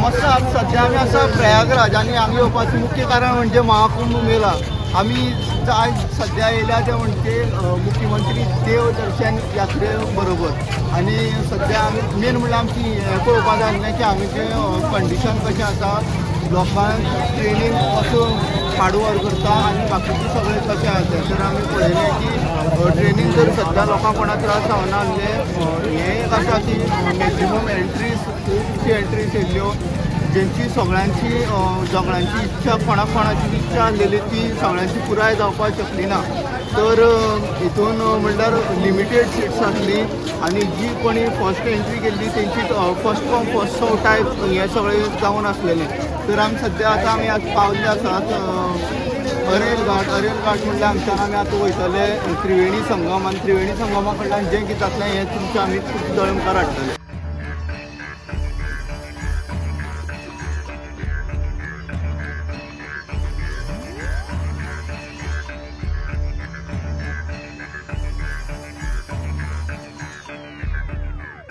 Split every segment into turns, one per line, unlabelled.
नमस्कार. सध्या आम्ही असा प्रयागराज आणि आम्ही येवपाचें मुख्य कारण म्हणजे महाकुंभ मेला. आम्ही आज सध्या येयल्या ते म्हणजे मुख्यमंत्री देव दर्शन यात्रे बरोबर आणि सध्या आमी मेन म्हणल्यार आमची पळोवपाक जाय आसलें की हांगाचे कंडिशन कशें आसा, लोकांक ट्रेनीन कसो हाडओवर करता आणि बाकीचे सगळे कशें आसा. तर आमी पळयलें की ट्रेनीन जर सध्या लोकांक कोणा त्रास जावना आसले. हें एक आसा की मॅक्झिमम एंट्रीज खुबशी एंट्रीज येयल्ल्यो ज्यांची सगळ्यांची जगण्याची इच्छा कोणाची इच्छा आसलेली ती सगळ्यांची पुराय जावपाक शकली ना. तर हितून म्हणल्यार लिमिटेड सीट्स आसली आणि जी कोणी फर्स्ट एंट्री केल्ली तेंची first come first serve type हें सगळें जावन आसलेलें. तर आमी सध्या आतां आमी पावल्ले आसात अरेल घाट म्हणल्यार हांगच्यान आमी आतां वयतले त्रिवेणी संगम आनी त्रिवेणी संगमा कडल्यान जें कितें जातलें हें तुमचें आमी तुमच्या मुखार हाडटले.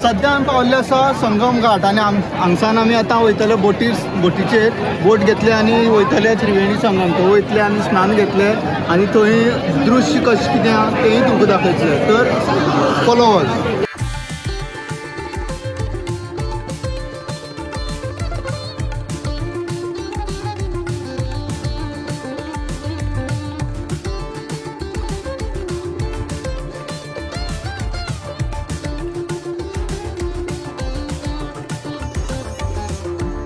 सध्या आमी पावल्ले आसा संगम घाट आणि हांगसान आमी आतां वयतले बोटीचेर बोट घेतले आनी वयतले त्रिवेणी संगम. थंय वयतले आनी स्नान घेतले आनी थंय दृश्य कशें कितें आसा तेंय तुमकां दाखयतले. तर फॉलो अस.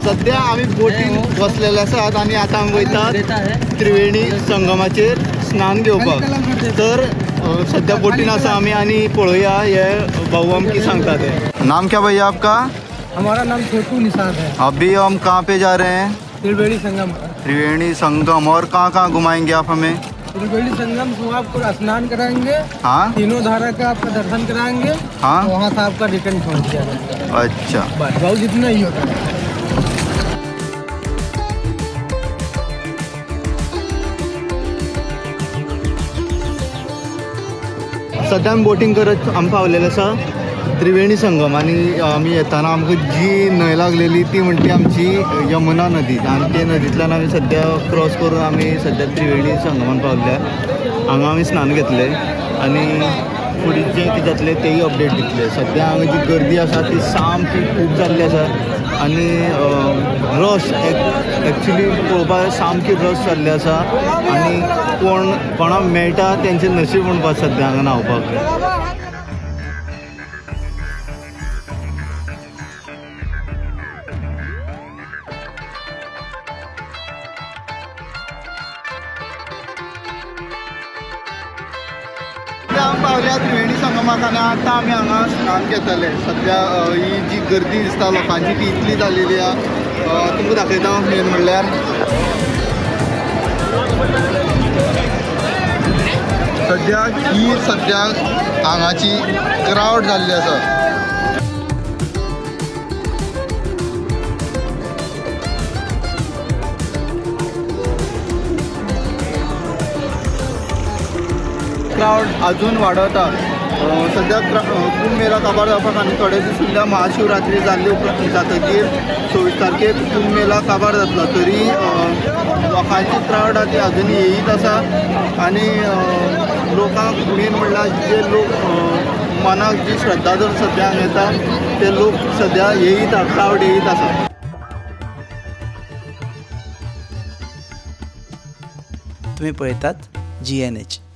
सध्या आम्ही बोटीन बसलेले आसात आणि आता आमी वयतात त्रिवेणी संगमाचेर स्नान घेवपाक. तर सध्या बोटीन आसा आमी आणि पळोवया हे भाऊ आमकी सांगता ते. नाम क्या भैया आपका?
हमारा नाम छोटू निसार है.
अभी हम कहाँ पे जा रहे हैं?
त्रिवेणी संगम.
त्रिवेणी संगम. और कहाँ घुमाएंगे आप हमें?
त्रिवेणी संगम से आपको स्नान कराएंगे.
हाँ,
तीनों धारा का आपका दर्शन कराएंगे.
हाँ,
वहाँ से आपका रिटर्न छोड़ दिया जाएगा.
अच्छा.
बस बहुत इतना ही होता है.
सध्या आमी बोटींग करत आमी पावलेले आसा त्रिवेणी संगम आणि आमी येताना आमकां जी न्हंय लागलेली ती म्हणटी आमची यमुना नदी आणि ते नदींतल्यान आमी सध्या क्रॉस करून आमी सध्या त्रिवेणी संगमान पावल्या. हांगा आमी स्नान घेतले आणि फुडें जें कितें जातलें तेय अपडेट दितले. सध्या हांगा जी गर्दी आसा ती सामकी खूब जाल्ली आसा आणि रश एक्चुली पळोवपाक सामकी रश जाल्ली आसा आणि कोणाक मेळटा तेंचें नशीब म्हणपाक सध्या हांगा न्हांवपाक. आमी पावल्या त्रिवेणी संगमाक आणि आतां आमी हांगा स्नान घेतले. सध्या ही जी गर्दी दिसता लोकांची ती इतली जालेली आहा. तुमकां दाखयता मेन म्हणल्यार सध्या हांगाची क्रावड जाल्ली आसा. क्रावड अजून वाडता. सध्या कुंभ मेला काबार जावपाक आनी थोडे दीस उरल्या. महाशिवरात्री जाल्ली उपरांत जातकीर 24 तारखेक कुंभ मेला काबार जातलो. तरी लोकांची क्रावड आहा ती अजून येयीत आसा आणि लोकांक मेन म्हणल्यार जे लोक मनाक जी श्रद्धा जर सद्या हांगा येता ते लोक सद्या येयीत क्रावड येयीत आसा.
तुम्ही पळयतात GNH.